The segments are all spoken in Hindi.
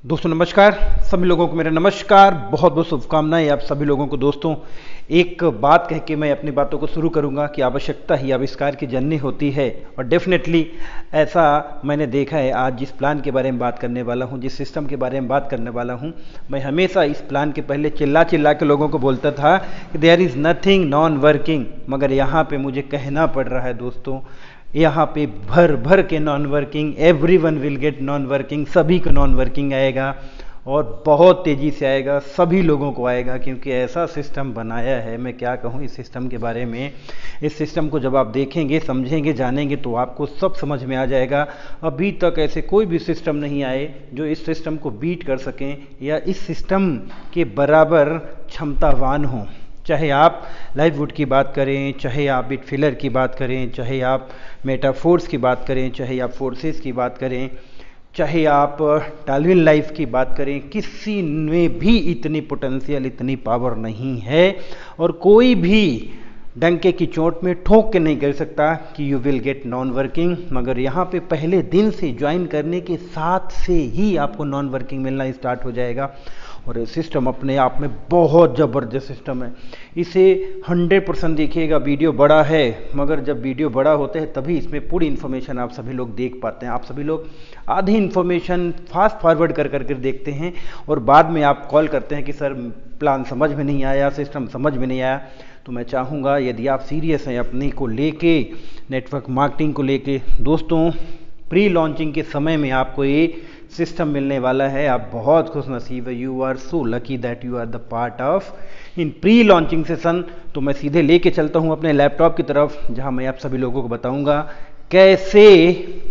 दोस्तों नमस्कार। सभी लोगों को मेरा नमस्कार, बहुत बहुत शुभकामनाएं आप सभी लोगों को। दोस्तों एक बात कह के मैं अपनी बातों को शुरू करूंगा कि आवश्यकता ही आविष्कार की जननी होती है। और डेफिनेटली ऐसा मैंने देखा है। आज जिस प्लान के बारे में बात करने वाला हूं, जिस सिस्टम के बारे में बात करने वाला हूं, मैं हमेशा इस प्लान के पहले चिल्ला चिल्ला के लोगों को बोलता था कि there is nothing non working, मगर यहाँ पे मुझे कहना पड़ रहा है दोस्तों, यहाँ पे भर भर के non working, every one will get non working, सभी को नॉन वर्किंग आएगा और बहुत तेज़ी से आएगा, सभी लोगों को आएगा, क्योंकि ऐसा सिस्टम बनाया है। मैं क्या कहूँ इस सिस्टम के बारे में। इस सिस्टम को जब आप देखेंगे, समझेंगे, जानेंगे तो आपको सब समझ में आ जाएगा। अभी तक ऐसे कोई भी सिस्टम नहीं आए जो इस सिस्टम को बीट कर सकें या इस सिस्टम के बराबर क्षमतावान हों। चाहे आप लाइववुड की बात करें, चाहे आप बिट फिलर की बात करें, चाहे आप मेटाफोर्स की बात करें, चाहे आप फोर्सेस की बात करें, चाहे आप डाल्विन लाइफ की बात करें, किसी में भी इतनी पोटेंशियल, इतनी पावर नहीं है और कोई भी डंके की चोट में ठोक के नहीं कह सकता कि you will get non working. मगर यहाँ पे पहले दिन से ज्वाइन करने के साथ से ही आपको नॉन वर्किंग मिलना स्टार्ट हो जाएगा। और ये सिस्टम अपने आप में बहुत ज़बरदस्त सिस्टम है। इसे 100% देखिएगा। वीडियो बड़ा है, मगर जब वीडियो बड़ा होता है तभी इसमें पूरी इन्फॉर्मेशन आप सभी लोग देख पाते हैं। आप सभी लोग आधी इन्फॉर्मेशन फास्ट फॉरवर्ड कर करके देखते हैं और बाद में आप कॉल करते हैं कि सर प्लान समझ में नहीं आया, सिस्टम समझ में नहीं आया। तो मैं चाहूँगा यदि आप सीरियस हैं अपने को लेके, नेटवर्क मार्केटिंग को लेके, दोस्तों प्री लॉन्चिंग के समय में आपको ये सिस्टम मिलने वाला है। आप बहुत खुश नसीब है। You are so lucky that you are the part of in pre launching session. तो मैं सीधे लेके चलता हूँ अपने लैपटॉप की तरफ, जहाँ मैं आप सभी लोगों को बताऊँगा कैसे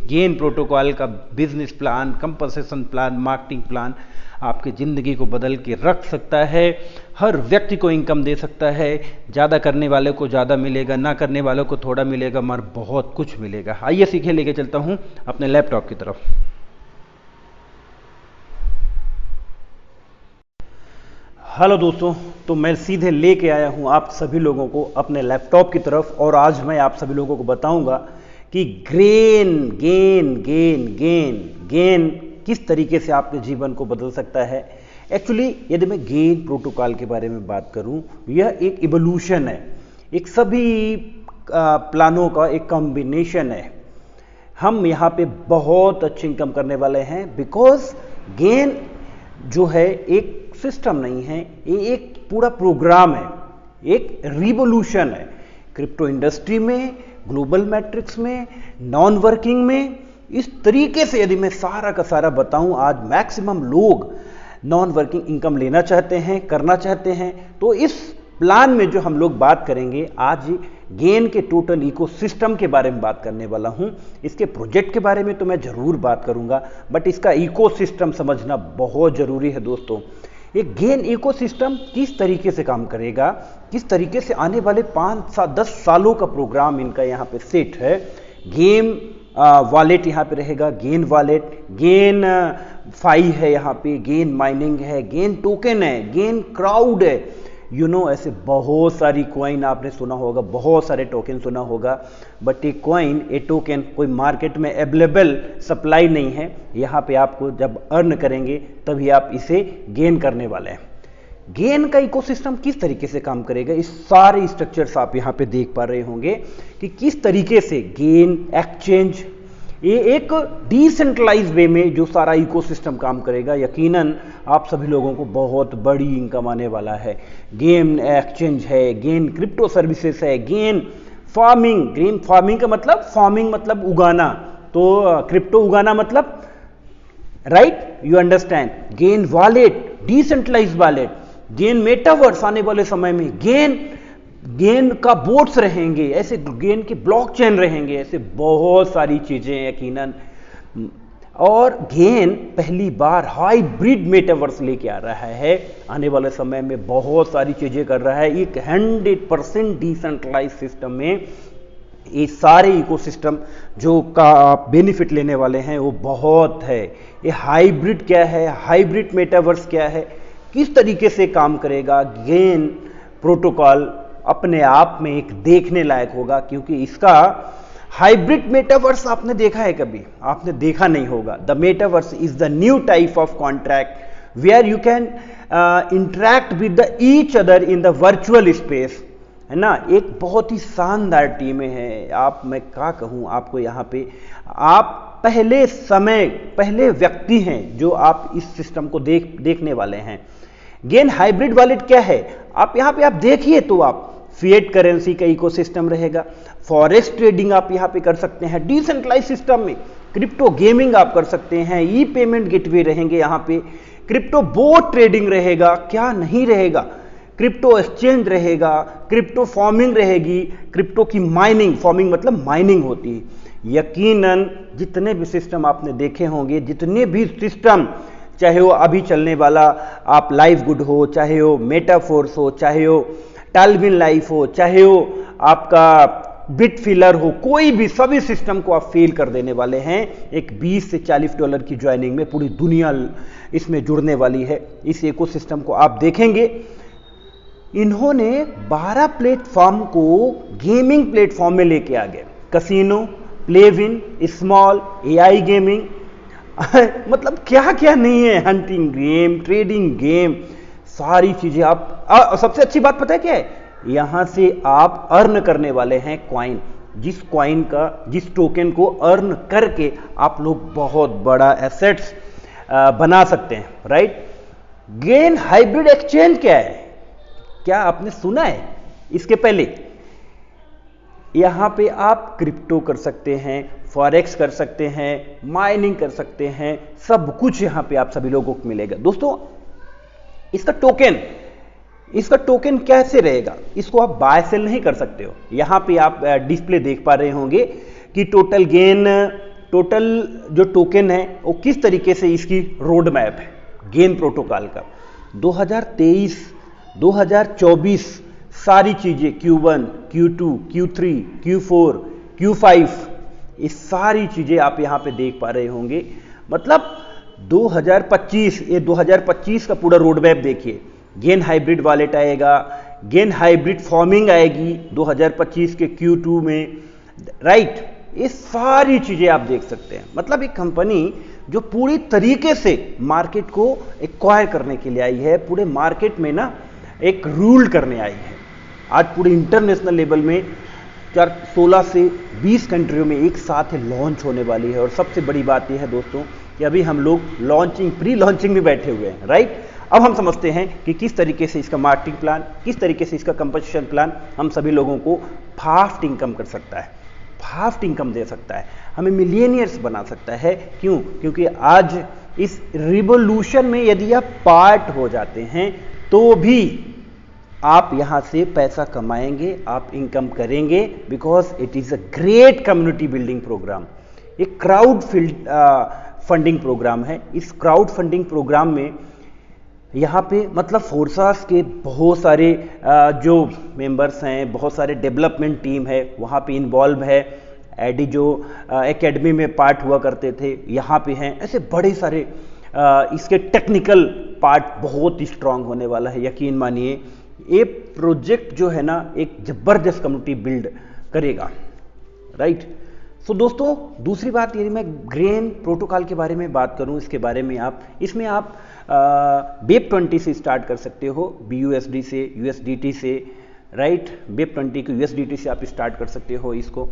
गेन प्रोटोकॉल का business plan, compensation plan, marketing plan आपकी ज़िंदगी को बदल के रख सकता है। हर व्यक्ति को इनकम दे सकता है। ज़्यादा करने वाले को ज़्यादा मिलेगा, ना करने वालों को थोड़ा मिलेगा, मगर बहुत कुछ मिलेगा। आइए सीखे लेके चलता हूँ अपने लैपटॉप की तरफ। हेलो दोस्तों, तो मैं सीधे लेके आया हूँ आप सभी लोगों को अपने लैपटॉप की तरफ और आज मैं आप सभी लोगों को बताऊंगा कि gain gain gain gain gain किस तरीके से आपके जीवन को बदल सकता है। एक्चुअली यदि मैं गेन प्रोटोकॉल के बारे में बात करूं, यह एक इवोल्यूशन है, एक सभी प्लानों का एक कॉम्बिनेशन है। हम यहाँ पे बहुत अच्छी इनकम करने वाले हैं बिकॉज गेन जो है एक सिस्टम नहीं है, ये एक पूरा प्रोग्राम है, एक रिवोल्यूशन है। क्रिप्टो इंडस्ट्री में, ग्लोबल मैट्रिक्स में, नॉन वर्किंग में, इस तरीके से यदि मैं सारा का सारा बताऊं, आज मैक्सिमम लोग नॉन वर्किंग इनकम लेना चाहते हैं, करना चाहते हैं। तो इस प्लान में जो हम लोग बात करेंगे आज, गेन के टोटल इकोसिस्टम के बारे में बात करने वाला हूं। इसके प्रोजेक्ट के बारे में तो मैं जरूर बात करूंगा, बट इसका इकोसिस्टम समझना बहुत जरूरी है दोस्तों। एक गेन इकोसिस्टम किस तरीके से काम करेगा, किस तरीके से आने वाले 5-10 सालों का प्रोग्राम इनका यहाँ पे सेट है। गेम वॉलेट यहाँ पे रहेगा, गेन वॉलेट, गेन फाई है, यहाँ पे गेन माइनिंग है, गेन टोकन है, गेन क्राउड है। ऐसे बहुत सारी कॉइन आपने सुना होगा, बहुत सारे टोकन सुना होगा, बट ये कॉइन, ये टोकन कोई मार्केट में अवेलेबल सप्लाई नहीं है। यहाँ पे आपको जब अर्न करेंगे तभी आप इसे गेन करने वाले हैं। गेन का इकोसिस्टम किस तरीके से काम करेगा, इस सारे स्ट्रक्चर्स आप यहाँ पे देख पा रहे होंगे कि किस तरीके से गेन एक्सचेंज, ये एक डिसेंट्रलाइज वे में जो सारा इकोसिस्टम काम करेगा, यकीनन आप सभी लोगों को बहुत बड़ी इनकम आने वाला है। गेन एक्सचेंज है, गेन क्रिप्टो सर्विसेज है, गेन फार्मिंग, ग्रीन फार्मिंग का मतलब, फार्मिंग मतलब उगाना, तो क्रिप्टो उगाना मतलब, right, you understand. Gain wallet, decentralize wallet, gain metaverse आने वाले समय में, गेन का बोट्स रहेंगे, ऐसे गेन के ब्लॉकचेन रहेंगे, ऐसे बहुत सारी चीजें यकीनन। और गेन पहली बार हाइब्रिड मेटावर्स लेके आ रहा है, आने वाले समय में बहुत सारी चीजें कर रहा है। एक 100% डिसेंट्रलाइज सिस्टम में ये सारे इकोसिस्टम जो का आप बेनिफिट लेने वाले हैं वो बहुत है। ये हाइब्रिड क्या है, हाइब्रिड मेटावर्स क्या है, किस तरीके से काम करेगा, गेन प्रोटोकॉल अपने आप में एक देखने लायक होगा, क्योंकि इसका हाइब्रिड मेटावर्स आपने देखा है कभी? आपने देखा नहीं होगा। The metaverse is the new type of contract where you can interact with the each other in the virtual space, है ना। एक बहुत ही शानदार टीम है। आप, मैं क्या कहूँ आपको, यहाँ पे आप पहले व्यक्ति हैं जो आप इस सिस्टम को देखने वाले हैं। गेन हाइब्रिड वॉलेट क्या है? आप यहाँ पे आप देखिए तो आप फिएट करेंसी का इकोसिस्टम रहेगा, फॉरेक्स ट्रेडिंग आप यहाँ पे कर सकते हैं, डिसेंट्रलाइज सिस्टम में क्रिप्टो गेमिंग आप कर सकते हैं, ई पेमेंट गेटवे रहेंगे यहाँ पे, क्रिप्टो बोट ट्रेडिंग रहेगा, क्या नहीं रहेगा, क्रिप्टो एक्सचेंज रहेगा, क्रिप्टो फार्मिंग रहेगी, क्रिप्टो की माइनिंग, फार्मिंग मतलब माइनिंग होती है। यकीनन जितने भी सिस्टम आपने देखे होंगे, जितने भी सिस्टम, चाहे वो अभी चलने वाला आप लाइव गुड हो, चाहे वो मेटाफोर्स हो, चाहे वो टालविन लाइफ हो, चाहे वो आपका बिट फिलर हो, कोई भी, सभी सिस्टम को आप फेल कर देने वाले हैं। एक $20 से $40 की ज्वाइनिंग में पूरी दुनिया इसमें जुड़ने वाली है। इस इकोसिस्टम को आप देखेंगे, इन्होंने 12 प्लेटफॉर्म को गेमिंग प्लेटफॉर्म में लेके आ गए। कसिनो, प्लेविन, स्मॉल, एआई गेमिंग, मतलब क्या क्या नहीं है, हंटिंग गेम, ट्रेडिंग गेम, सारी चीजें आप। सबसे अच्छी बात पता है क्या है? यहां से आप अर्न करने वाले हैं कॉइन। जिस कॉइन का, जिस टोकन को अर्न करके आप लोग बहुत बड़ा एसेट्स बना सकते हैं, राइट। गेन हाइब्रिड एक्सचेंज क्या है? क्या आपने सुना है इसके पहले? यहां पे आप क्रिप्टो कर सकते हैं, फॉरेक्स कर सकते हैं, माइनिंग कर सकते हैं, सब कुछ यहां पे आप सभी लोगों को मिलेगा। दोस्तों, इसका टोकन कैसे रहेगा? इसको आप बाय सेल नहीं कर सकते हो। यहां पे आप डिस्प्ले देख पा रहे होंगे कि टोटल जो टोकन है वो किस तरीके से इसकी रोड मैप है गेन प्रोटोकॉल का। 2023, 2024 सारी चीजें, Q1, Q2, Q3, Q4, Q5, ये सारी चीजें आप यहां पे देख पा रहे होंगे। मतलब 2025, ये 2025 का पूरा रोड मैप देखिए। गेन हाइब्रिड वॉलेट आएगा, गेन हाइब्रिड फार्मिंग आएगी 2025 के Q2 में, राइट। ये सारी चीजें आप देख सकते हैं। मतलब एक कंपनी जो पूरी तरीके से मार्केट को एक्वायर करने के लिए आई है, पूरे मार्केट में ना एक रूल करने आई है। आज पूरे इंटरनेशनल लेवल में 16 से 20 कंट्रियों में एक साथ लॉन्च होने वाली है। और सबसे बड़ी बात यह है दोस्तों कि अभी हम लोग प्री लॉन्चिंग में बैठे हुए हैं, राइट। अब हम समझते हैं कि किस तरीके से इसका मार्केटिंग प्लान, किस तरीके से इसका कंपोजिशन प्लान हम सभी लोगों को फास्ट इनकम कर सकता है, फास्ट इनकम दे सकता है, हमें मिलियनियर्स बना सकता है। क्यों? क्योंकि आज इस रिवोल्यूशन में यदि आप पार्ट हो जाते हैं तो भी आप यहां से पैसा कमाएंगे, आप इनकम करेंगे, because it is a great community building program. एक क्राउड फंडिंग प्रोग्राम है। इस क्राउड फंडिंग प्रोग्राम में यहाँ पे मतलब फोर्सास के बहुत सारे जो मेंबर्स हैं, बहुत सारे डेवलपमेंट टीम है वहाँ पे इन्वॉल्व है। एडी जो एकेडमी में पार्ट हुआ करते थे यहाँ पे हैं। ऐसे बड़े सारे इसके टेक्निकल पार्ट बहुत स्ट्रांग होने वाला है। यकीन मानिए ये प्रोजेक्ट जो है ना एक जबरदस्त कम्युनिटी बिल्ड करेगा, राइट। सो दोस्तों, दूसरी बात यदि मैं ग्रेन प्रोटोकॉल के बारे में बात करूं, इसके बारे में इसमें आप BEP20 से स्टार्ट कर सकते हो, BUSD से, USDT से, राइट। BEP20 को USDT से आप स्टार्ट कर सकते हो इसको।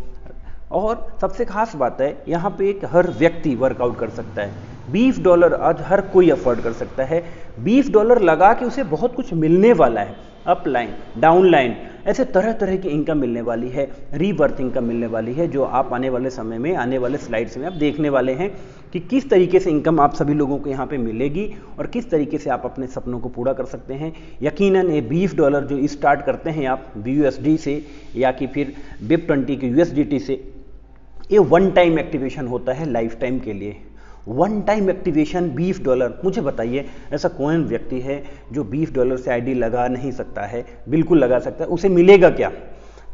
और सबसे खास बात है यहाँ पे एक हर व्यक्ति वर्कआउट कर सकता है। $20 आज हर कोई अफोर्ड कर सकता है। $20 लगा के उसे बहुत कुछ मिलने वाला है, अपलाइन, डाउनलाइन, ऐसे तरह तरह की इनकम मिलने वाली है, रीबर्थ इनकम मिलने वाली है, जो आप आने वाले समय में, आने वाले स्लाइड्स में आप देखने वाले हैं कि किस तरीके से इनकम आप सभी लोगों को यहाँ पे मिलेगी और किस तरीके से आप अपने सपनों को पूरा कर सकते हैं। यकीनन ये $20 जो स्टार्ट करते हैं आप BUSD से या कि फिर BEP20 के USDT से, ये वन टाइम एक्टिवेशन होता है लाइफ टाइम के लिए। One time activation $20। मुझे बताइए ऐसा कौन व्यक्ति है जो $20 से आईडी लगा नहीं सकता है? बिल्कुल लगा सकता है। उसे मिलेगा क्या?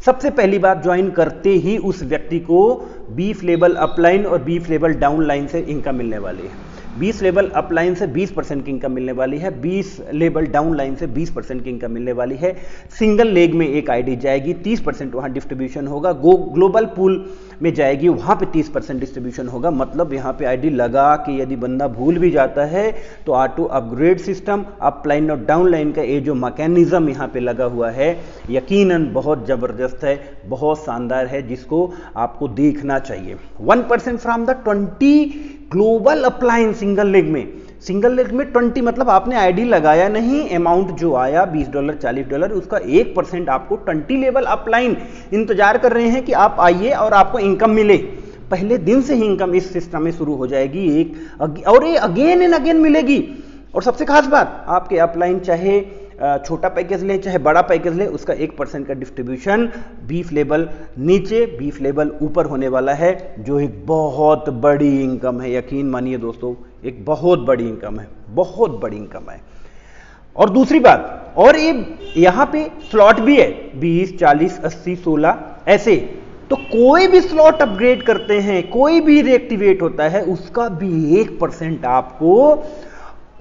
सबसे पहली बात, ज्वाइन करते ही उस व्यक्ति को बीफ लेवल अपलाइन और बीफ लेवल डाउनलाइन से इनकम मिलने वाली है। 20 लेवल अप लाइन से 20% की इनकम मिलने वाली है, 20 लेवल डाउन लाइन से 20% की इनकम मिलने वाली है। सिंगल लेग में एक आईडी जाएगी, 30% वहां डिस्ट्रीब्यूशन होगा। ग्लोबल पूल में जाएगी, वहां पे 30% डिस्ट्रीब्यूशन होगा। मतलब यहां पे आईडी लगा कि यदि बंदा भूल भी जाता है तो auto upgrade system, up line और डाउन लाइन का ये जो मैकेनिज्म यहां पे लगा हुआ है, यकीनन बहुत जबरदस्त है, बहुत शानदार है, जिसको आपको देखना चाहिए। 1% from the 20 global upline single leg में। सिंगल लेग में 20 मतलब आपने आईडी लगाया नहीं, अमाउंट जो आया $20 $40, उसका 1% आपको 20 लेवल अपलाइन इंतजार कर रहे हैं कि आप आइए और आपको इनकम मिले। पहले दिन से ही इनकम इस सिस्टम में शुरू हो जाएगी, और ये अगेन एंड अगेन मिलेगी। और सबसे खास बात, आपके अपलाइन चाहे छोटा पैकेज ले चाहे बड़ा पैकेज ले, उसका 1% का डिस्ट्रीब्यूशन बीफ लेवल नीचे बीफ लेवल ऊपर होने वाला है, जो एक बहुत बड़ी इनकम है। यकीन मानिए दोस्तों, एक बहुत बड़ी इनकम है, बहुत बड़ी इनकम है। और दूसरी बात, और ये यहां पे स्लॉट भी है 20 40 80 16 ऐसे, तो कोई भी स्लॉट अपग्रेड करते हैं, कोई भी रिएक्टिवेट होता है, उसका भी 1% आपको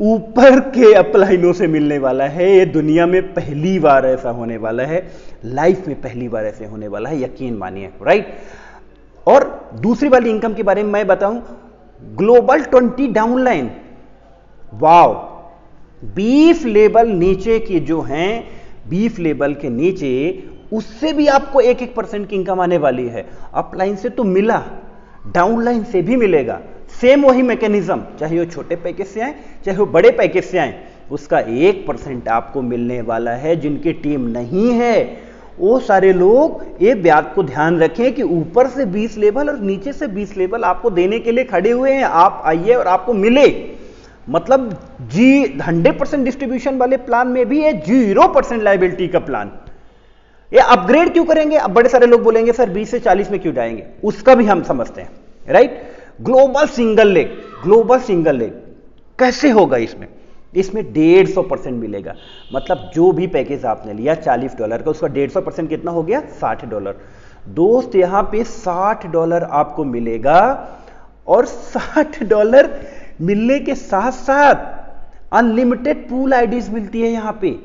ऊपर के अपलाइनों से मिलने वाला है। ये दुनिया में पहली बार ऐसा होने वाला है, लाइफ में पहली बार ऐसे होने वाला है, यकीन मानिए, राइट। और दूसरी वाली इनकम के बारे में मैं बताऊं, ग्लोबल 20 डाउनलाइन, वाव, बीफ लेवल नीचे के जो हैं, बीफ लेवल के नीचे, उससे भी आपको 1% की इनकम आने वाली है। अपलाइन से तो मिला, डाउनलाइन से भी मिलेगा। सेम वही मैकेनिज्म, चाहे वो छोटे पैकेज से आए चाहे वो बड़े पैकेज से आए, उसका 1% आपको मिलने वाला है। जिनकी टीम नहीं है वो सारे लोग ये बात को ध्यान रखें कि ऊपर से 20 लेवल और नीचे से 20 लेवल आपको देने के लिए खड़े हुए हैं। आप आइए और आपको मिले। मतलब 100% डिस्ट्रीब्यूशन वाले प्लान में भी है 0% लायबिलिटी का प्लान। ये अपग्रेड क्यों करेंगे? अब बड़े सारे लोग बोलेंगे सर 20 से 40 में क्यों जाएंगे, उसका भी हम समझते हैं, right. Global single leg, global single leg कैसे होगा? इसमें 150% मिलेगा। मतलब जो भी पैकेज आपने लिया $40 का, उसका 150% कितना हो गया? $60। दोस्त यहां पे $60 आपको मिलेगा, और $60 मिलने के साथ साथ अनलिमिटेड पूल आईडीज मिलती है। यहां पे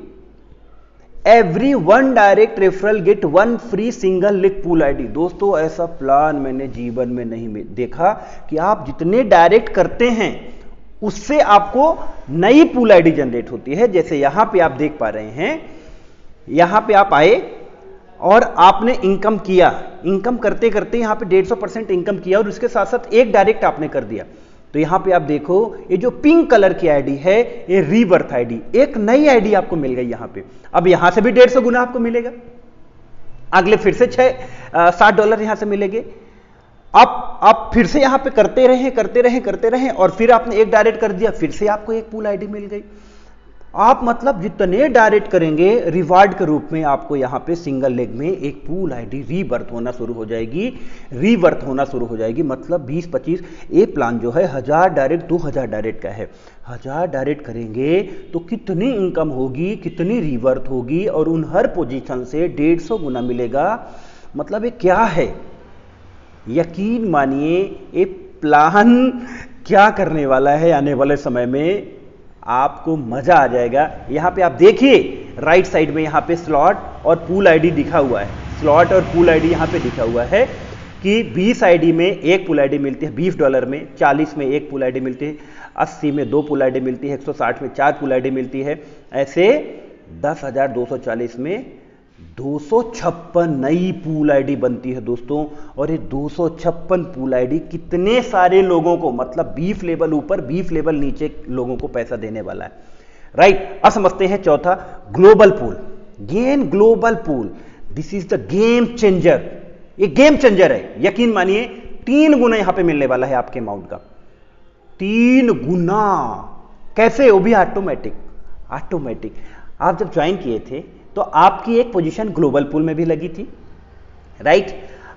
every 1 direct referral get 1 free single leg pool ID. दोस्तों ऐसा प्लान मैंने जीवन में नहीं देखा कि आप जितने डायरेक्ट करते हैं उससे आपको नई पूल आईडी जनरेट होती है। जैसे यहां पे आप देख पा रहे हैं, यहां पे आप आए और आपने इनकम किया, इनकम करते करते यहां पे 150% इनकम किया, और उसके साथ साथ एक डायरेक्ट आपने कर दिया। तो यहां पे आप देखो, ये जो पिंक कलर की आईडी है, ये रीबर्थ आईडी, एक नई आईडी आपको मिल गई यहां पे। अब यहां से भी 150 गुना आपको मिलेगा, अगले फिर से $60 यहां से मिलेंगे। आप फिर से यहां पे करते रहे, और फिर आपने एक डायरेक्ट कर दिया, फिर से आपको एक पूल आईडी मिल गई। आप मतलब जितने डायरेक्ट करेंगे, रिवार्ड के रूप में आपको यहां पे सिंगल लेग में एक पूल आईडी रीबर्थ होना शुरू हो जाएगी, मतलब 20-25। ये प्लान जो है 1000 डायरेक्ट 2000 डायरेक्ट का है। 1000 डायरेक्ट करेंगे तो कितनी इनकम होगी, कितनी रीबर्थ होगी, और उन हर पोजीशन से 150 गुना मिलेगा। मतलब ये क्या है? यकीन मानिए ये प्लान क्या करने वाला है, आने वाले समय में आपको मजा आ जाएगा। यहां पे आप देखिए राइट साइड में, यहां पे स्लॉट और पूल आईडी दिखा हुआ है। स्लॉट और पूल आईडी यहां पे दिखा हुआ है कि 20 आईडी में एक पूल आईडी मिलती है, $20 में, 40 में एक पूल आईडी मिलती है, 80 में 2 पूल आईडी मिलती है, 160 में 4 पूल आईडी मिलती है। ऐसे 10,240 में 256 नई पूल आईडी बनती है दोस्तों। और ये 256 पूल आईडी कितने सारे लोगों को, मतलब बीफ लेवल ऊपर बीफ लेवल नीचे लोगों को पैसा देने वाला है, राइट। अब समझते हैं चौथा, global pool. Gain global pool, this is the game changer. ये गेम चेंजर है, यकीन मानिए 3 गुना यहां पे मिलने वाला है आपके अमाउंट का, 3 गुना। कैसे? वो भी ऑटोमेटिक। आप जब ज्वाइन किए थे तो आपकी एक पोजीशन ग्लोबल पूल में भी लगी थी, राइट।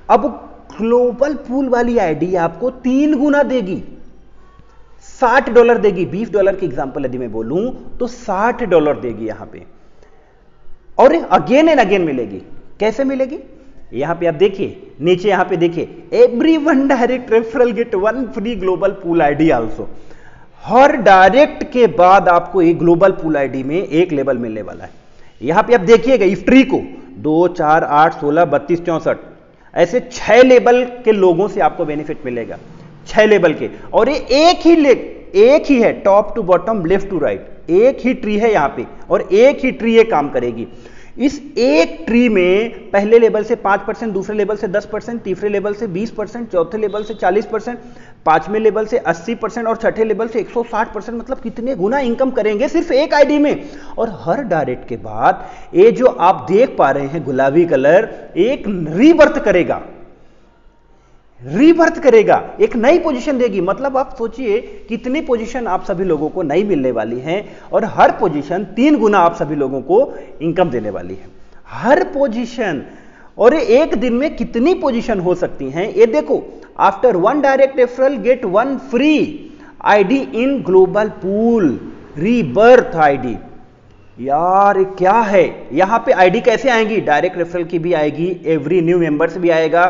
अब ग्लोबल पूल वाली आईडी आपको 3 गुना देगी, $60 देगी। $20 की एग्जांपल यदि मैं बोलूं तो $60 देगी यहां पे, और अगेन एंड अगेन मिलेगी। कैसे मिलेगी? यहां पे आप देखिए, नीचे यहां पे देखिए, every 1 direct referral get 1 free global pool ID also. हर डायरेक्ट के बाद आपको एक ग्लोबल पूल आईडी में एक लेबल मिलने वाला है। यहां पे आप देखिएगा इस ट्री को 2, 4, 8, 16, 32, 64 ऐसे 6 लेबल के लोगों से आपको बेनिफिट मिलेगा, 6 लेबल के। और ये एक ही है, top to bottom, left to right, एक ही ट्री है यहां पे और एक ही ट्री ये काम करेगी। इस एक ट्री में पहले लेवल से 5%, दूसरे लेवल से 10%, तीसरे लेवल से 20%, चौथे लेवल से 40%, पांचवें लेवल से 80% और छठे लेवल से 160%। मतलब कितने गुना इनकम करेंगे सिर्फ एक आईडी में। और हर डायरेक्ट के बाद ये जो आप देख पा रहे हैं गुलाबी कलर, एक रीबर्थ करेगा, एक नई पोजीशन देगी। मतलब आप सोचिए कितनी पोजीशन आप सभी लोगों को नई मिलने वाली है और हर पोजीशन 3 गुना आप सभी लोगों को इनकम देने वाली है, हर पोजीशन। और एक दिन में कितनी पोजीशन हो सकती हैं ये देखो। After 1 direct referral get 1 free ID in global pool, rebirth ID. यार क्या है, यहां पे आईडी कैसे आएंगी, डायरेक्ट रेफरल की भी आएगी, एवरी न्यू मेंबर्स भी आएगा,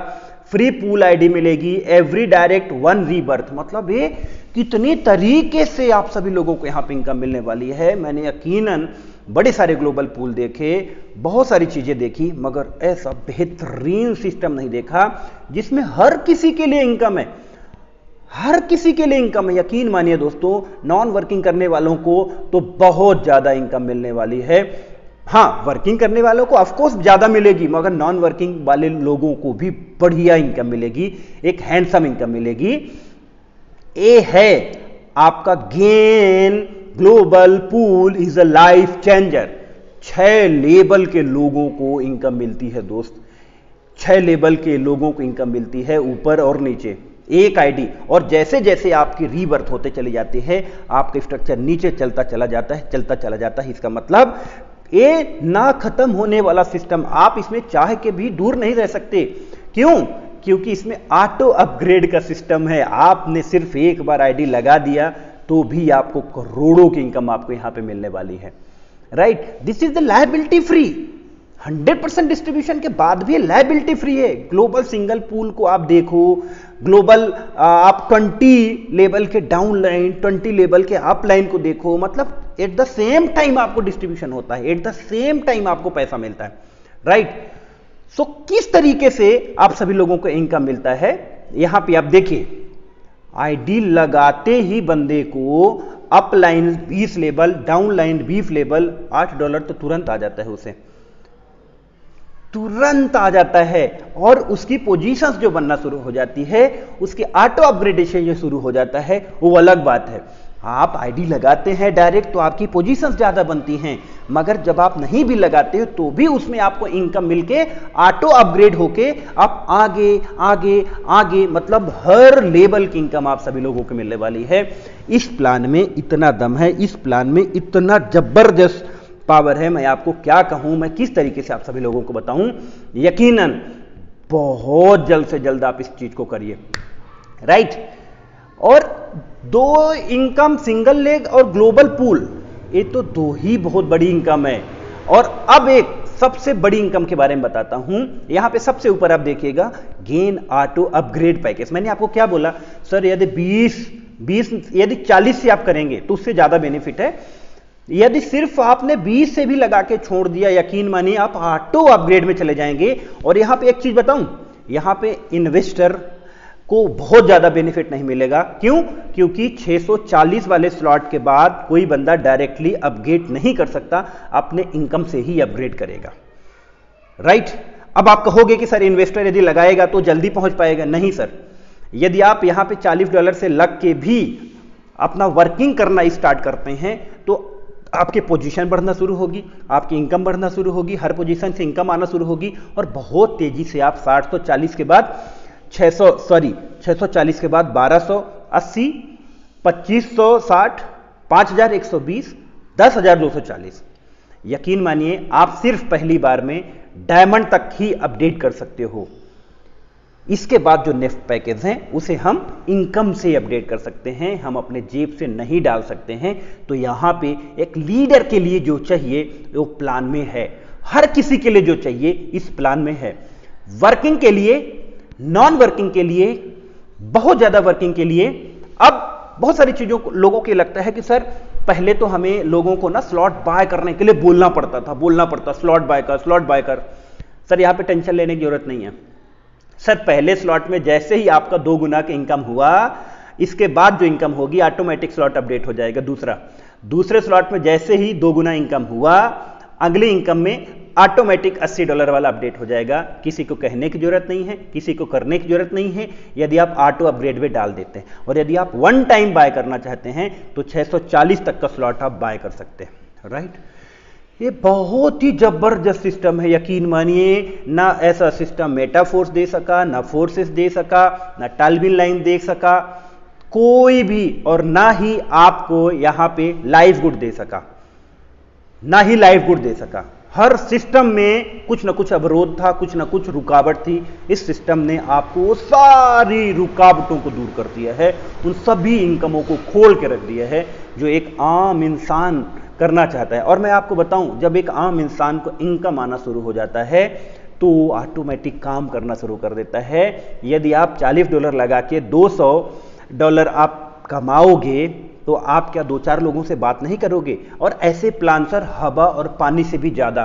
फ्री पूल आईडी मिलेगी, एवरी डायरेक्ट 1 रीबर्थ। मतलब ये कितनी तरीके से आप सभी लोगों को यहां पे इनकम मिलने वाली है। मैंने यकीनन बड़े सारे ग्लोबल पूल देखे, बहुत सारी चीजें देखी, मगर ऐसा बेहतरीन सिस्टम नहीं देखा जिसमें हर किसी के लिए इनकम है, हर किसी के लिए इनकम है। यकीन मानिए दोस्तों, नॉन वर्किंग करने वालों को तो बहुत ज्यादा इनकम मिलने वाली है। हाँ, वर्किंग करने वालों को ऑफकोर्स ज्यादा मिलेगी, मगर नॉन वर्किंग वाले लोगों को भी बढ़िया इनकम मिलेगी, एक हैंडसम इनकम मिलेगी। ये है आपका gain global pool is a life changer. 6 level के लोगों को इनकम मिलती है दोस्त, 6 लेवल के लोगों को इनकम मिलती है, ऊपर और नीचे एक आईडी। और जैसे जैसे आपकी रीबर्थ होते चले जाते हैं, आपका स्ट्रक्चर नीचे चलता चला जाता है। इसका मतलब ये ना खत्म होने वाला सिस्टम, आप इसमें चाह के भी दूर नहीं रह सकते। क्यों? क्योंकि इसमें ऑटो अपग्रेड का सिस्टम है। आपने सिर्फ एक बार आईडी लगा दिया तो भी आपको करोड़ों की इनकम आपको यहां पे मिलने वाली है, right. This is the liability free, 100% distribution के बाद भी लायबिलिटी फ्री है। ग्लोबल सिंगल पूल को आप देखो, ग्लोबल आप 20 लेवल के डाउन लाइन, 20 लेवल के अप लाइन को देखो। मतलब एट द सेम टाइम आपको डिस्ट्रीब्यूशन होता है, एट द सेम टाइम आपको पैसा मिलता है, राइट। सो किस तरीके से आप सभी लोगों को इनकम मिलता है, यहां पे आप देखिए। आईडी लगाते ही बंदे को up line 20 level, down line 20 level, $8 तो तुरंत आ जाता है, उसे तुरंत आ जाता है। और उसकी पोजीशंस जो बनना शुरू हो जाती है, उसकी ऑटो अपग्रेडेशन जो शुरू हो जाता है, वो अलग बात है। आप आईडी लगाते हैं डायरेक्ट तो आपकी पोजीशंस ज्यादा बनती हैं, मगर जब आप नहीं भी लगाते हो तो भी उसमें आपको इनकम मिलके ऑटो अपग्रेड होके आप आगे आगे आगे, मतलब हर लेवल की इनकम आप सभी लोगों को मिलने वाली है। इस प्लान में इतना दम है, इस प्लान में इतना जबरदस्त पावर है, मैं आपको क्या कहूं, मैं किस तरीके से आप सभी लोगों को बताऊं। यकीनन बहुत जल्द से जल्द आप इस चीज को करिए, राइट। और 2 इनकम, सिंगल लेग और ग्लोबल पूल, ये तो 2 ही बहुत बड़ी इनकम है। और अब एक सबसे बड़ी इनकम के बारे में बताता हूं। यहां पे सबसे ऊपर आप देखिएगा, गेन ऑटो अपग्रेड पैकेज। मैंने आपको क्या बोला सर, यदि 40 से आप करेंगे तो उससे ज्यादा बेनिफिट है। यदि सिर्फ आपने 20 से भी लगा के छोड़ दिया, यकीन मानिए आप ऑटो अपग्रेड में चले जाएंगे। और यहां पे एक चीज बताऊं, यहां पे इन्वेस्टर को बहुत ज्यादा बेनिफिट नहीं मिलेगा। क्यों? क्योंकि 640 वाले स्लॉट के बाद कोई बंदा डायरेक्टली अपग्रेड नहीं कर सकता, अपने इनकम से ही अपग्रेड करेगा, राइट। अब आप कहोगे कि सर इन्वेस्टर यदि लगाएगा तो जल्दी पहुंच पाएगा। नहीं सर, यदि आप यहां पे $40 से लग के भी अपना वर्किंग करना स्टार्ट करते हैं तो आपकी पोजीशन बढ़ना शुरू होगी, आपकी इनकम बढ़ना शुरू होगी, हर पोजीशन से इनकम आना शुरू होगी और बहुत तेजी से आप 640 के बाद 640 के बाद 1280, 2560, 5120, 10,240। यकीन मानिए आप सिर्फ पहली बार में डायमंड तक ही अपडेट कर सकते हो। इसके बाद जो नेक्स्ट पैकेज हैं उसे हम इनकम से अपडेट कर सकते हैं, हम अपने जेब से नहीं डाल सकते हैं। तो यहां पे एक लीडर के लिए जो चाहिए वो प्लान में है, हर किसी के लिए जो चाहिए इस प्लान में है। वर्किंग के लिए, नॉन वर्किंग के लिए, बहुत ज्यादा वर्किंग के लिए, अब बहुत सारी चीजों को लोगों को लगता है कि सर पहले तो हमें लोगों को ना स्लॉट बाय करने के लिए बोलना पड़ता स्लॉट बाय कर। सर यहां पे टेंशन लेने की जरूरत नहीं है। सर पहले स्लॉट में जैसे ही आपका 2 गुना का इनकम हुआ, इसके बाद जो इनकम होगी ऑटोमेटिक स्लॉट अपडेट हो जाएगा। दूसरे स्लॉट में जैसे ही 2 गुना इनकम हुआ, अगले इनकम में ऑटोमेटिक $80 वाला अपडेट हो जाएगा। किसी को कहने की जरूरत नहीं है, किसी को करने की जरूरत नहीं है, यदि आप ऑटो अपग्रेड में डाल देते हैं। और यदि आप वन टाइम बाय करना चाहते हैं तो 640 तक का स्लॉट आप बाय कर सकते हैं, राइट। ये बहुत ही जबरदस्त सिस्टम है, यकीन मानिए। ना ऐसा सिस्टम मेटाफोर्स दे सका, ना फोर्सेस दे सका, ना टालविन लाइन दे सका कोई भी, और ना ही आपको यहां पे लाइव गुड दे सका, ना ही लाइव गुड दे सका। हर सिस्टम में कुछ ना कुछ अवरोध था, कुछ ना कुछ रुकावट थी। इस सिस्टम ने आपको सारी रुकावटों को दूर कर दिया है, उन सभी इनकमों को खोल के रख दिया है जो एक आम इंसान करना चाहता है। और मैं आपको बताऊं, जब एक आम इंसान को इनकम आना शुरू हो जाता है तो ऑटोमेटिक काम करना शुरू कर देता है। यदि आप $40 लगा के $200 आप कमाओगे तो आप क्या 2-4 लोगों से बात नहीं करोगे? और ऐसे प्लान सर हवा और पानी से भी ज्यादा,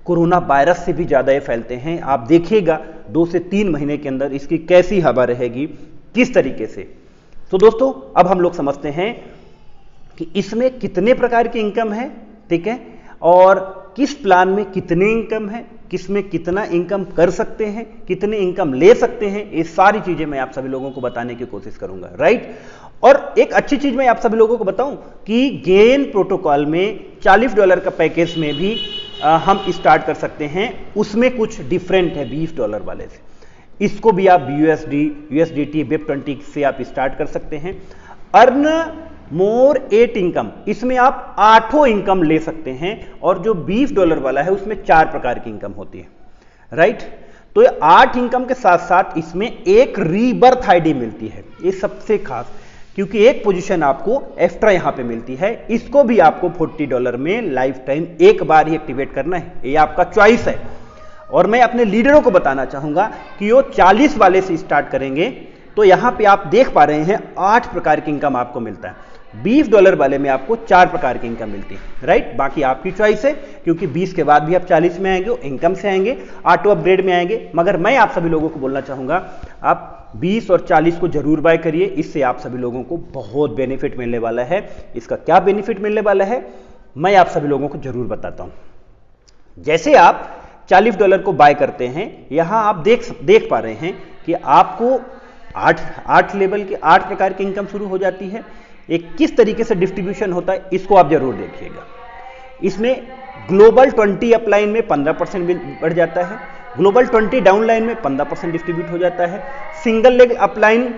कोरोना वायरस से भी ज्यादा ये फैलते हैं। आप देखिएगा 2 से 3 महीने के अंदर इसकी कैसी हवा रहेगी, किस तरीके से। तो दोस्तों अब हम लोग समझते हैं कि इसमें कितने प्रकार की इनकम है, ठीक है, और किस प्लान में कितने इनकम है, किस में कितना इनकम कर सकते हैं, कितने इनकम ले सकते हैं। ये सारी चीजें मैं आप सभी लोगों को बताने की कोशिश करूंगा, राइट। और एक अच्छी चीज मैं आप सभी लोगों को बताऊं कि गेन प्रोटोकॉल में $40 का पैकेज में भी हम स्टार्ट कर सकते हैं। उसमें कुछ डिफरेंट है $20 वाले से। इसको भी आप USDT WEB20 से आप स्टार्ट कर सकते हैं। अर्न मोर 8 इनकम, इसमें आप 8 इनकम ले सकते हैं। और जो $20 वाला है उसमें 4 प्रकार की इनकम होती है, राइट। तो 8 इनकम के साथ साथ इसमें एक रीबर्थ आईडी मिलती है, ये सबसे खास, क्योंकि एक पोजीशन आपको एक्स्ट्रा यहां पे मिलती है। इसको भी आपको $40 में लाइफ टाइम एक बार ही एक्टिवेट करना है, ये आपका चॉइस है। और मैं अपने लीडरों को बताना चाहूंगा कि वो 40 वाले से स्टार्ट करेंगे तो यहां पे आप देख पा रहे हैं 8 प्रकार की इनकम आपको मिलता है। $20 वाले में आपको 4 प्रकार की इनकम मिलती है, राइट। बाकी आपकी चॉइस है, क्योंकि 20 के बाद भी आप 40 में आएंगे, इनकम से आएंगे, ऑटो अपग्रेड में आएंगे। मगर मैं आप सभी लोगों को बोलना चाहूंगा आप 20 और 40 को जरूर बाय करिए, इससे आप सभी लोगों को बहुत बेनिफिट मिलने वाला है। इसका क्या बेनिफिट मिलने वाला है मैं आप सभी लोगों को जरूर बताता हूं। जैसे आप $40 को बाय करते हैं, यहां आप देख पा रहे हैं कि आपको 8 लेवल के 8 प्रकार की इनकम शुरू हो जाती है। एक किस तरीके से डिस्ट्रीब्यूशन होता है इसको आप जरूर देखिएगा। इसमें ग्लोबल 20 अपलाइन में 15% बढ़ जाता है, ग्लोबल 20 डाउनलाइन में 15% डिस्ट्रीब्यूट हो जाता है, single leg upline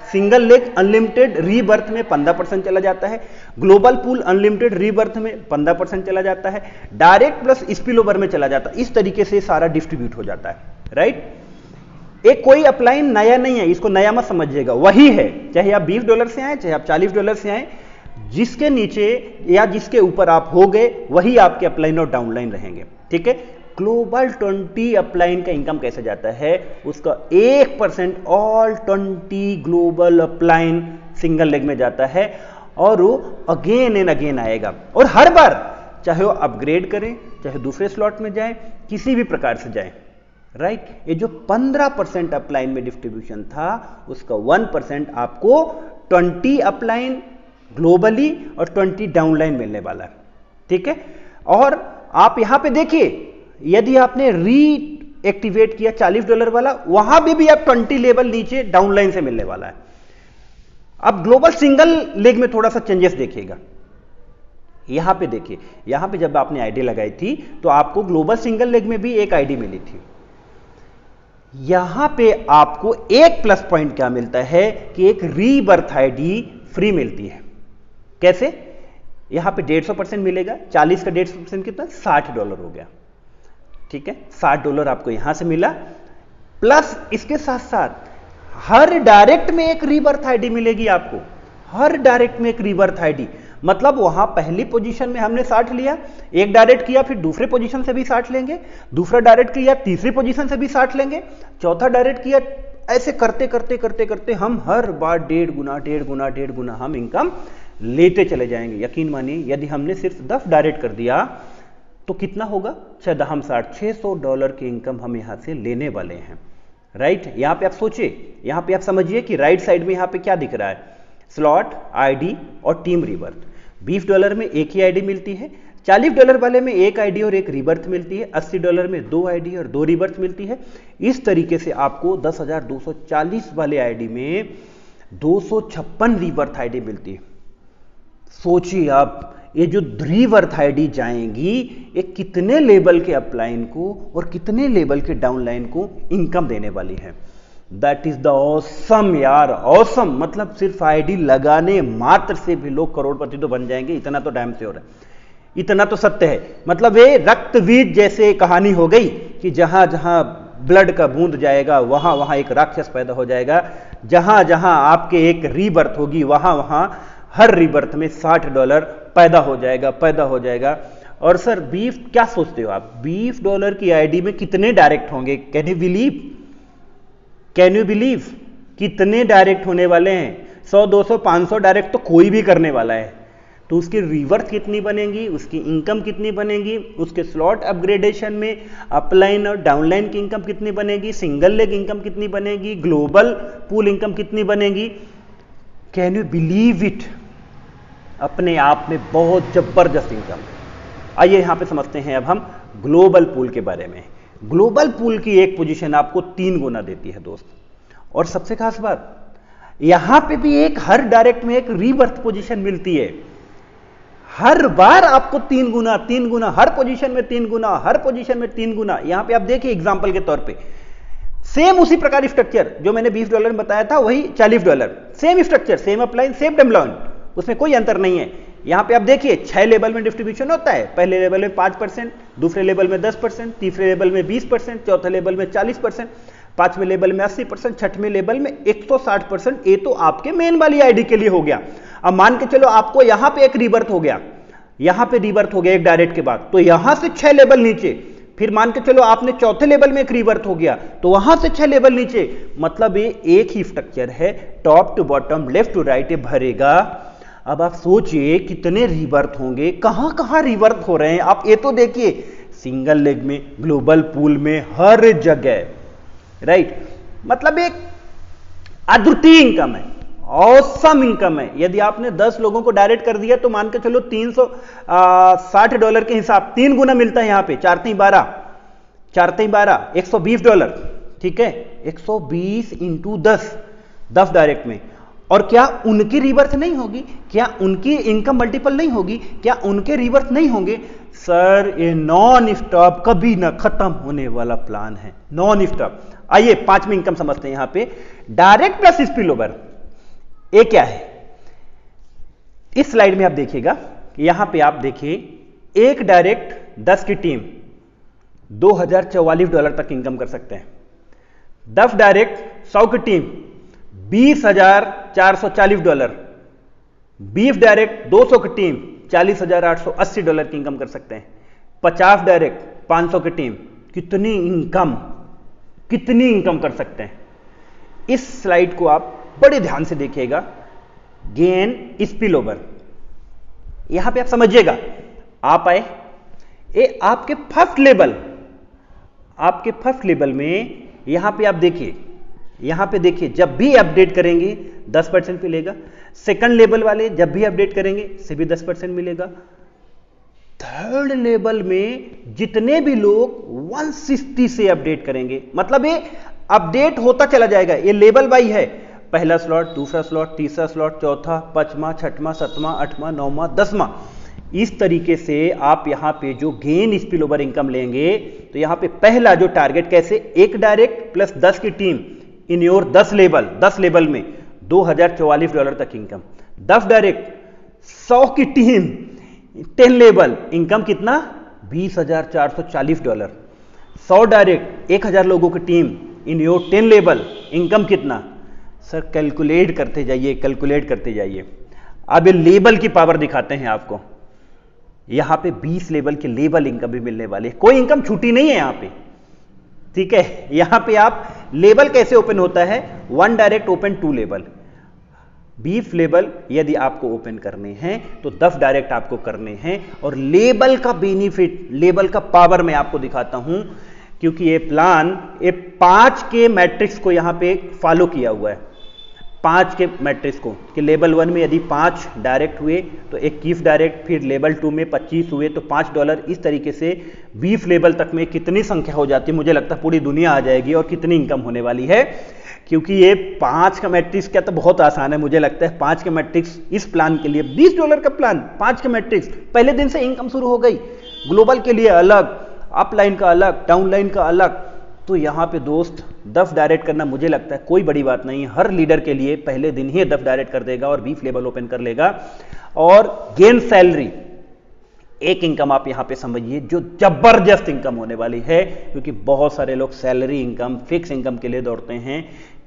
single leg unlimited rebirth में 15% चला जाता है, ग्लोबल पूल अनलिमिटेड रीबर्थ में 15% चला जाता है, डायरेक्ट प्लस स्पिल ओवर में चला जाता है। इस तरीके से सारा डिस्ट्रीब्यूट हो जाता है, राइट। एक कोई अपलाइन नया नहीं है, इसको नया मत समझिएगा, वही है। चाहे आप $20 से आए, चाहे आप $40 से आए, जिसके नीचे या जिसके ऊपर आप हो गए वही आपके अपलाइन और डाउनलाइन रहेंगे, ठीक है। ग्लोबल 20 अपलाइन का इनकम कैसे जाता है, उसका 1% all 20 global upline single leg में जाता है और वो अगेन एंड अगेन आएगा। और हर बार चाहे वो अपग्रेड करें, चाहे दूसरे स्लॉट में जाए, किसी भी प्रकार से जाए, राइट। ये जो 15% अपलाइन में डिस्ट्रीब्यूशन था उसका 1% आपको 20 अपलाइन ग्लोबली और 20 डाउनलाइन मिलने वाला है, ठीक है। और आप यहां पे देखिए, यदि आपने रीएक्टिवेट किया $40 वाला, वहां भी आप 20 लेवल नीचे डाउनलाइन से मिलने वाला है। अब ग्लोबल सिंगल लेग में थोड़ा सा चेंजेस देखिएगा। यहां पे देखिए, यहां पे जब आपने आईडी लगाई थी तो आपको ग्लोबल सिंगल लेग में भी एक आईडी मिली थी। यहां पे आपको एक प्लस पॉइंट क्या मिलता है कि एक रीबर्थ आईडी फ्री मिलती है। कैसे? यहां पे 150% मिलेगा, 40 का 150% कितना, $60 हो गया, ठीक है। $60 आपको यहां से मिला, प्लस इसके साथ साथ हर डायरेक्ट में एक रीबर्थ आईडी मिलेगी आपको, हर डायरेक्ट में एक रीबर्थ आईडी। मतलब वहां पहली पोजीशन में हमने 60 लिया, एक डायरेक्ट किया, फिर दूसरे पोजीशन से भी 60 लेंगे, दूसरा डायरेक्ट किया, तीसरी पोजीशन से भी 60 लेंगे, चौथा डायरेक्ट किया, ऐसे करते करते करते करते हम हर बार 1.5 गुना हम इनकम लेते चले जाएंगे। यकीन मानिए यदि हमने सिर्फ 10 डायरेक्ट कर दिया तो कितना होगा, 6 600 डॉलर की इनकम हम यहां से लेने वाले हैं। राइट, यहां पे आप सोचिए, यहां पे आप समझिए कि राइट साइड में यहां पे क्या दिख रहा है, स्लॉट, आईडी और टीम रीबर्थ। $20 में एक ही आईडी मिलती है, $40 वाले में एक आईडी और एक रीबर्थ मिलती है, $80 में 2 आईडी और 2 रीबर्थ मिलती है। इस तरीके से आपको 10,240 वाले आईडी में 256 रीबर्थ आईडी मिलती है। सोचिए आप, ये जो रीबर्थ आईडी जाएंगी ये कितने लेवल के अपलाइन को और कितने लेवल के डाउनलाइन को इनकम देने वाली है। दैट इज द ऑसम यार, ऑसम। मतलब सिर्फ आईडी लगाने मात्र से भी लोग करोड़पति तो बन जाएंगे, इतना तो डैम श्योर है, इतना तो सत्य है। मतलब ये रक्तबीज जैसे कहानी हो गई कि जहां जहां ब्लड का बूंद जाएगा वहां वहां एक राक्षस पैदा हो जाएगा। जहां जहां आपके एक रीबर्थ होगी वहां वहां हर रीबर्थ में $60 पैदा हो जाएगा। और सर बीफ, क्या सोचते हो आप, $20 की आईडी में कितने डायरेक्ट होंगे? कैन यू बिलीव कितने डायरेक्ट होने वाले हैं? 100, 200, 500 डायरेक्ट तो कोई भी करने वाला है। तो उसकी रीवर्थ कितनी बनेगी, उसकी इनकम कितनी बनेगी, उसके स्लॉट अपग्रेडेशन में अपलाइन और डाउनलाइन की इनकम कितनी बनेगी, सिंगल लेग इनकम कितनी बनेगी, ग्लोबल पूल इनकम कितनी बनेगी? Can you believe it? अपने आप में बहुत जबरदस्त इनकम। आइए यहां पे समझते हैं अब हम ग्लोबल पूल के बारे में। ग्लोबल पूल की एक पोजीशन आपको 3 गुना देती है दोस्त। और सबसे खास बात, यहां पे भी एक हर डायरेक्ट में एक रीबर्थ पोजीशन मिलती है। हर बार आपको 3 गुना, हर पोजीशन में 3 गुना, हर पोजीशन में 3 गुना। यहां पे आप देखिए एग्जांपल के तौर पे सेम उसी प्रकार स्ट्रक्चर जो मैंने $20 में बताया था वही $40, same structure, same upline, same downline, उसमें कोई अंतर नहीं है। यहां पे आप देखिए 6 लेवल में डिस्ट्रीब्यूशन होता है। पहले लेवल में 5%, दूसरे लेवल में 10%, तीसरे लेवल में 20%, चौथे लेवल में 40%, पांचवें लेवल में 80%, छठवें लेवल में 160%। ये तो आपके मेन वाली आईडी के लिए हो गया। अब मान के चलो आपको यहां पे एक रीबर्थ हो गया, यहां पे रीबर्थ हो गया एक डायरेक्ट के बाद, तो यहां से 6 लेवल नीचे, फिर मान के चलो आपने चौथे लेवल में एक रीबर्थ हो गया तो वहां से 6 लेवल नीचे। मतलब ये एक ही स्ट्रक्चर है, top to bottom, left to right ये भरेगा। अब आप सोचिए कितने रीबर्थ होंगे, कहां कहां रीबर्थ हो रहे हैं आप ये तो देखिए, सिंगल लेग में, ग्लोबल पूल में, हर जगह। राइट, मतलब एक अद्वितीय इनकम है, ऑसम इनकम है। यदि आपने 10 लोगों को डायरेक्ट कर दिया तो मान के चलो $360 के हिसाब 3 गुना मिलता है। यहां पे 4 3 12, $120, ठीक है, 120 इंटू 10 डायरेक्ट में। और क्या उनकी रिवर्थ नहीं होगी? क्या उनकी इनकम मल्टीपल नहीं होगी? क्या उनके रिवर्थ नहीं होंगे? सर ये नॉन स्टॉप, कभी ना खत्म होने वाला प्लान है, नॉन स्टॉप। आइए 5वीं इनकम समझते हैं। यहां पे डायरेक्ट प्लस स्पिल ओवर, ये क्या है? इस स्लाइड में आप देखिएगा, यहां पे आप देखिए एक डायरेक्ट 10 की टीम $2044 तक इनकम कर सकते हैं। 10 डायरेक्ट 100 की टीम $20,440। 20 डायरेक्ट 200 की टीम $40,880 की इनकम कर सकते हैं। 50 डायरेक्ट 500 की टीम कितनी इनकम कर सकते हैं? इस स्लाइड को आप बड़े ध्यान से देखिएगा। गेन स्पिल ओवर, यहां पे आप समझिएगा। आप आए, ये आपके फर्स्ट लेवल में, यहां पे आप देखिए, यहां पे देखिए जब भी अपडेट करेंगे 10% मिलेगा। सेकंड लेवल वाले जब भी अपडेट करेंगे से भी 10% मिलेगा। थर्ड लेवल में जितने भी लोग 160 से अपडेट करेंगे, मतलब ये अपडेट होता चला जाएगा, ये लेवल वाइज है। पहला स्लॉट, दूसरा स्लॉट, तीसरा स्लॉट, चौथा, पांचवा, छठवां, सातवां, आठवां, नौवां, 10वां। इस तरीके से आप यहां पे जो गेन स्पिल ओवर इनकम लेंगे, तो यहां पे पहला जो टारगेट कैसे, एक डायरेक्ट प्लस 10 की टीम इन योर 10 लेवल में $2044 तक इनकम। 10 डायरेक्ट 100 की टीम 10 लेवल, इनकम कितना, $20,440। 100 डायरेक्ट 1000 लोगों की team in your 10 level, income कितना? सर कैलकुलेट करते जाइए। अब ये लेवल की पावर दिखाते हैं आपको। यहां पे 20 लेवल के लेवल इनकम भी मिलने वाले, कोई इनकम छूटी नहीं है यहां पे, ठीक है। यहां पे आप लेबल कैसे ओपन होता है? 1 direct open 2 label. Beef label यदि आपको ओपन करने हैं तो 10 डायरेक्ट आपको करने हैं। और लेबल का बेनिफिट, लेबल का पावर मैं आपको दिखाता हूं, क्योंकि ये प्लान ये 5 के मैट्रिक्स को यहां पे फॉलो किया हुआ है। 5 के मैट्रिक्स को कि लेवल 1 में यदि 5 डायरेक्ट हुए तो 21 डायरेक्ट, फिर लेवल 2 में 25 हुए तो $5। इस तरीके से बीफ लेवल तक में कितनी संख्या हो जाती है, मुझे लगता है पूरी दुनिया आ जाएगी और कितनी इनकम होने वाली है। क्योंकि ये 5 का मैट्रिक्स क्या तो बहुत आसान है, मुझे लगता है 5 के मैट्रिक्स इस प्लान के लिए $20 का प्लान, 5 के मैट्रिक्स पहले दिन से इनकम शुरू हो गई। ग्लोबल के लिए अलग, अपलाइन का अलग, डाउनलाइन का अलग। तो यहां पे दोस्त 10 डायरेक्ट करना मुझे लगता है कोई बड़ी बात नहीं है। हर लीडर के लिए पहले दिन ही 10 डायरेक्ट कर देगा और बीफ लेवल ओपन कर लेगा। और गेन सैलरी, एक इनकम आप यहां पे समझिए जो जबरदस्त इनकम होने वाली है, क्योंकि बहुत सारे लोग सैलरी इनकम, फिक्स इनकम के लिए दौड़ते हैं।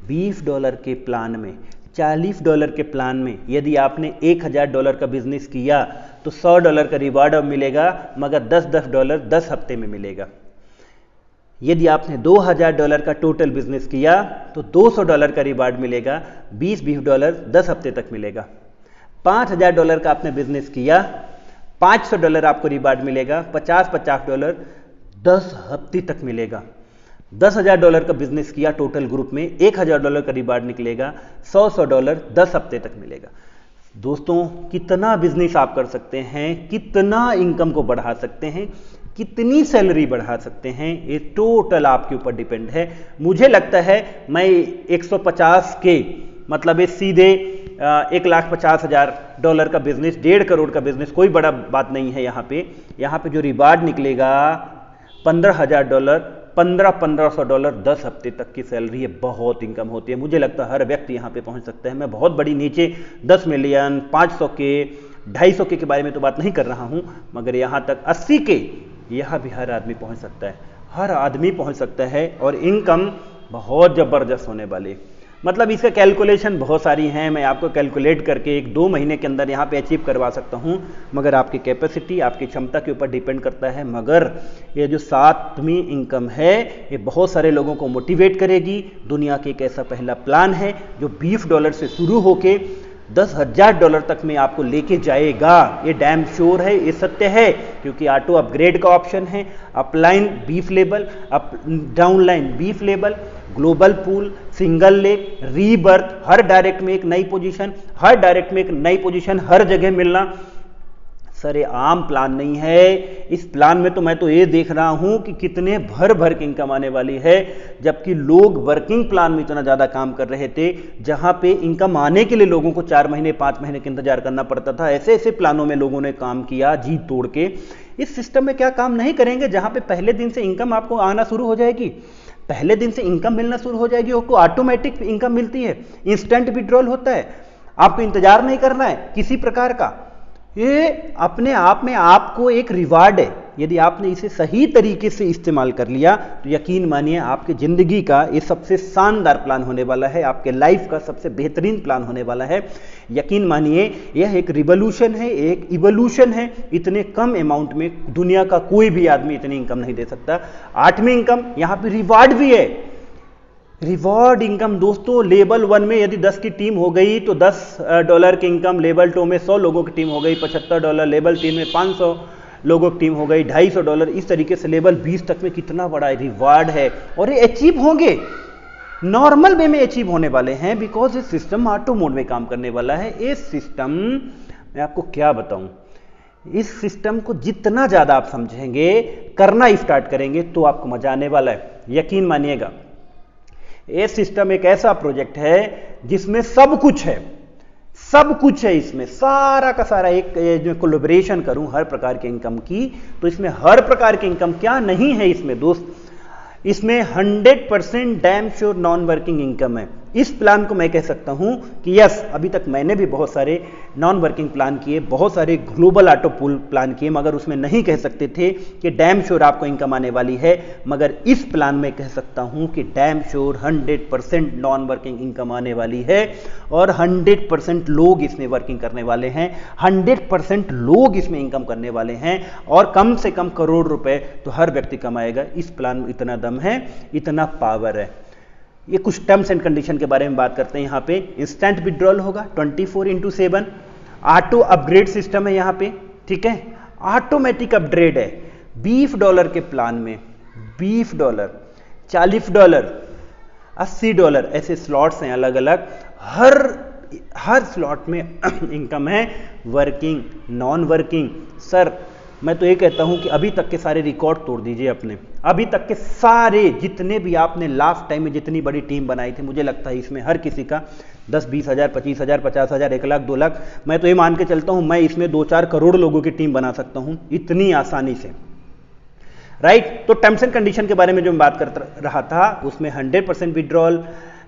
$20 के प्लान में, $40 के प्लान में यदि आपने $1000 का बिजनेस किया तो $100 का रिवार्ड अब मिलेगा, मगर $10 10 हफ्ते में मिलेगा। यदि आपने $2000 का टोटल बिजनेस किया तो $200 का रिवार्ड मिलेगा, $20 10 हफ्ते तक मिलेगा। $5000 का आपने बिजनेस किया, $500 आपको रिवार्ड मिलेगा, $50 10 हफ्ते तक मिलेगा। $10,000 का बिजनेस किया टोटल ग्रुप में, $1000 का रिवार्ड निकलेगा, $100 10 हफ्ते तक मिलेगा। दोस्तों कितना बिजनेस आप कर सकते हैं, कितना इनकम को बढ़ा सकते हैं, कितनी सैलरी बढ़ा सकते हैं, ये टोटल आपके ऊपर डिपेंड है। मुझे लगता है मैं 150 के मतलब ये सीधे $1,50,000 का बिजनेस, 1.5 करोड़ का बिजनेस कोई बड़ा बात नहीं है। यहाँ पे जो रिवार्ड निकलेगा $15,000, $1,500 10 हफ्ते तक की सैलरी है, बहुत इनकम होती है। मुझे लगता है हर व्यक्ति यहाँ पे पहुँच सकता है। मैं बहुत बड़ी नीचे 10 मिलियन, 500 के, 250 के बारे में तो बात नहीं कर रहा हूँ, मगर यहाँ तक 80 के यहाँ भी हर आदमी पहुँच सकता है, हर आदमी पहुँच सकता है। और इनकम बहुत ज़बरदस्त होने वाली, मतलब इसका कैलकुलेशन बहुत सारी हैं, मैं आपको कैलकुलेट करके 1-2 महीने के अंदर यहाँ पे अचीव करवा सकता हूँ, मगर आपकी कैपेसिटी, आपकी क्षमता के ऊपर डिपेंड करता है। मगर ये जो 7वीं इनकम है ये बहुत सारे लोगों को मोटिवेट करेगी। दुनिया के एक ऐसा पहला प्लान है जो $20 से शुरू होके $10,000 तक में आपको लेके जाएगा। ये डैम श्योर है, ये सत्य है, क्योंकि ऑटो अपग्रेड का ऑप्शन है, अपलाइन बीफ लेबल, डाउनलाइन बीफ लेबल, global pool, single leg, rebirth, हर डायरेक्ट में एक नई पोजीशन, हर डायरेक्ट में एक नई पोजीशन, हर जगह मिलना। सर ये आम प्लान नहीं है। इस प्लान में तो मैं तो ये देख रहा हूं कि कितने भर भर के इनकम आने वाली है, जबकि लोग वर्किंग प्लान में इतना ज्यादा काम कर रहे थे जहां पे इनकम आने के लिए लोगों को 4 महीने 5 महीने का इंतजार करना पड़ता था। ऐसे ऐसे प्लानों में लोगों ने काम किया जी तोड़ के। इस सिस्टम में क्या काम नहीं करेंगे जहां पे पहले दिन से इनकम आपको आना शुरू हो जाएगी, पहले दिन से इनकम मिलना शुरू हो जाएगी, आपको ऑटोमेटिक इनकम मिलती है, इंस्टेंट विड्रॉल होता है, आपको इंतजार नहीं करना है किसी प्रकार का। ये अपने आप में आपको एक रिवार्ड है। यदि आपने इसे सही तरीके से इस्तेमाल कर लिया तो यकीन मानिए आपकी जिंदगी का ये सबसे शानदार प्लान होने वाला है, आपके लाइफ का सबसे बेहतरीन प्लान होने वाला है। यकीन मानिए यह एक रिवॉल्यूशन है, एक इवोल्यूशन है। इतने कम अमाउंट में दुनिया का कोई भी आदमी इतनी इनकम नहीं दे सकता। 8वीं इनकम, यहां पे रिवार्ड भी है, रिवॉर्ड इनकम। दोस्तों लेवल 1 में यदि 10 की टीम हो गई तो $10 की इनकम, लेवल 2 में 100 लोगों की टीम हो गई $75, लेवल 3 में 500 लोगों की टीम हो गई $250। इस तरीके से लेवल 20 तक में कितना बड़ा रिवार्ड है, और ये अचीव होंगे, नॉर्मल वे में अचीव होने वाले हैं, बिकॉज ये सिस्टम ऑटो मोड में काम करने वाला है। ये सिस्टम मैं आपको क्या बताऊं, इस सिस्टम को जितना ज्यादा आप समझेंगे, करना स्टार्ट करेंगे तो आपको मजा आने वाला है। यकीन मानिएगा ये सिस्टम एक ऐसा प्रोजेक्ट है जिसमें सब कुछ है, सब कुछ है इसमें, सारा का सारा। एक जो कोलैबोरेशन करूं हर प्रकार के इनकम की, तो इसमें हर प्रकार की इनकम क्या नहीं है इसमें दोस्त, इसमें 100% damn sure non working income है। इस प्लान को मैं कह सकता हूं कि यस, अभी तक मैंने भी बहुत सारे नॉन वर्किंग प्लान किए, बहुत सारे ग्लोबल ऑटो पूल प्लान किए, मगर उसमें नहीं कह सकते थे कि डैम श्योर आपको इनकम आने वाली है। मगर इस प्लान में कह सकता हूं कि damn sure 100% non working income आने वाली है, और 100% लोग इसमें वर्किंग करने वाले हैं, 100% लोग इसमें इनकम करने वाले हैं, और कम से कम करोड़ रुपए तो हर व्यक्ति कमाएगा। इस प्लान में इतना दम है, इतना पावर है। ये कुछ टर्म्स एंड कंडीशन के बारे में बात करते हैं। यहाँ पे इंस्टेंट विड्रॉल होगा 24/7, ऑटो अपग्रेड सिस्टम है यहाँ पे, ठीक है, ऑटोमेटिक अपग्रेड है। $20 के प्लान में $20, $40, $80 ऐसे स्लॉट्स हैं अलग अलग, हर स्लॉट में इनकम है, वर्किंग, नॉन वर्किंग। सर मैं तो ये कहता हूं कि अभी तक के सारे रिकॉर्ड तोड़ दीजिए अपने, अभी तक के सारे जितने भी आपने लास्ट टाइम में जितनी बड़ी टीम बनाई थी, मुझे लगता है इसमें हर किसी का 10-20 हज़ार, 25 हज़ार, 50 हज़ार, 1 लाख, 2 लाख, मैं तो ये मान के चलता हूं मैं इसमें 2-4 करोड़ लोगों की टीम बना सकता हूं इतनी आसानी से, राइट। तो टर्म्स एंड कंडीशन के बारे में जो मैं बात कर रहा था उसमें 100% विड्रॉल,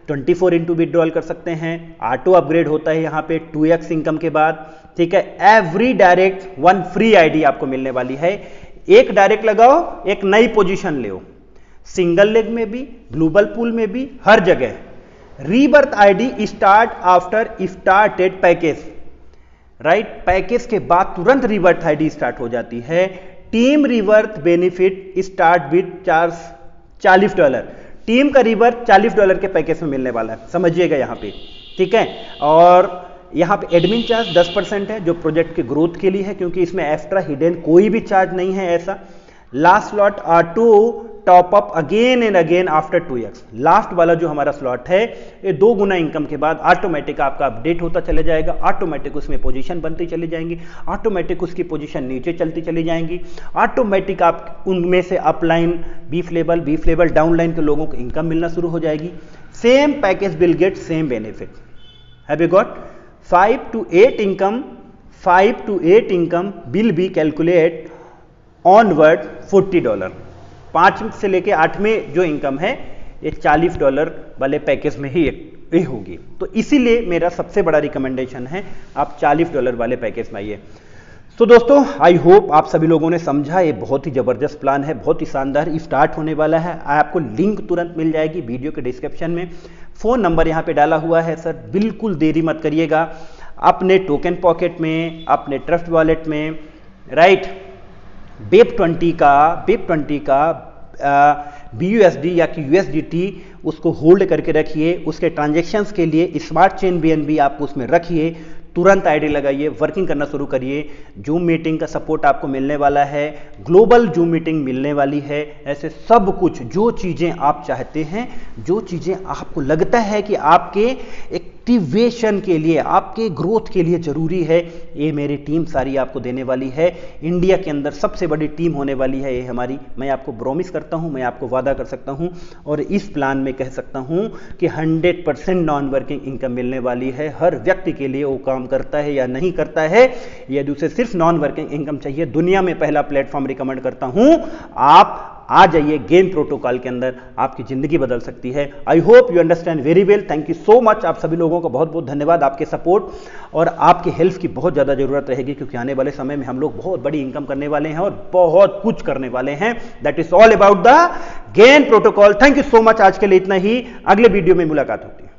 24 विड्रॉल कर सकते हैं, ऑटो अपग्रेड होता है यहाँ पे 2x इनकम के बाद, ठीक है। एवरी डायरेक्ट 1 फ्री आईडी आपको मिलने वाली है, एक डायरेक्ट लगाओ, एक नई पोजीशन ले, सिंगल लेग में भी, ग्लोबल पूल में भी, हर जगह। Rebirth ID start after started package, right, package के बाद तुरंत रीबर्थ आईडी स्टार्ट हो जाती है। Team rebirth benefit start with $40, team का रीबर्थ $40 के पैकेज में मिलने वाला है, समझिएगा यहाँ पे, ठीक है। और यहाँ पे एडमिन चार्ज 10% है जो प्रोजेक्ट के ग्रोथ के लिए है, क्योंकि इसमें एक्स्ट्रा हिडन कोई भी चार्ज नहीं है ऐसा। Last slot R2 top up again and again after 2x, last वाला जो हमारा स्लॉट है ये 2 गुना इनकम के बाद ऑटोमेटिक आपका अपडेट होता चले जाएगा, ऑटोमेटिक उसमें पोजीशन बनती चली जाएंगी, ऑटोमेटिक उसकी पोजीशन नीचे चलती चली जाएंगी, ऑटोमेटिक आप उनमें से upline, beef level, down line के लोगों को इनकम मिलना शुरू हो जाएगी। Same package will get same benefit. Have you got 5 to 8 income will be calculate onward $40, 5 से लेके 8 में जो इनकम है ये $40 वाले पैकेज में ही होगी। तो इसीलिए मेरा सबसे बड़ा रिकमेंडेशन है आप $40 वाले पैकेज में आइए। तो दोस्तों आई होप आप सभी लोगों ने समझा, ये बहुत ही जबरदस्त प्लान है, बहुत ही शानदार स्टार्ट होने वाला है। आपको लिंक तुरंत मिल जाएगी वीडियो के डिस्क्रिप्शन में, फोन नंबर यहाँ पे डाला हुआ है। सर बिल्कुल देरी मत करिएगा, अपने टोकन पॉकेट में, अपने ट्रस्ट वॉलेट में, राइट, BEP20 का BUSD या कि USDT उसको होल्ड करके रखिए, उसके ट्रांजेक्शन्स के लिए स्मार्ट चेन BNB आप उसमें रखिए, तुरंत आईडी लगाइए, वर्किंग करना शुरू करिए। जूम मीटिंग का सपोर्ट आपको मिलने वाला है, ग्लोबल जूम मीटिंग मिलने वाली है, ऐसे सब कुछ जो चीज़ें आप चाहते हैं, जो चीज़ें आपको लगता है कि आपके एक्टिवेशन के लिए, आपके ग्रोथ के लिए ज़रूरी है, ये मेरी टीम सारी आपको देने वाली है। इंडिया के अंदर सबसे बड़ी टीम होने वाली है ये हमारी, मैं आपको प्रॉमिस करता हूँ, मैं आपको वादा कर सकता हूँ और इस प्लान में कह सकता हूँ कि 100% नॉन वर्किंग इनकम मिलने वाली है हर व्यक्ति के लिए। वो काम करता है या नहीं करता है, यदि उसे सिर्फ नॉन वर्किंग इनकम चाहिए, दुनिया में पहला प्लेटफॉर्म रिकमेंड करता हूं, आप आ जाइए गेन प्रोटोकॉल के अंदर, आपकी जिंदगी बदल सकती है। I hope you understand very well. Thank you so much, आप सभी लोगों को बहुत बहुत धन्यवाद, आपके सपोर्ट और आपकी हेल्प की बहुत ज़्यादा ज़रूरत रहेगी, क्योंकि आने वाले समय में हम लोग बहुत बड़ी इनकम करने वाले हैं और बहुत कुछ करने वाले हैं। That is all about the gain protocol. Thank you so much, आज के लिए इतना ही, अगले वीडियो में मुलाकात होती है।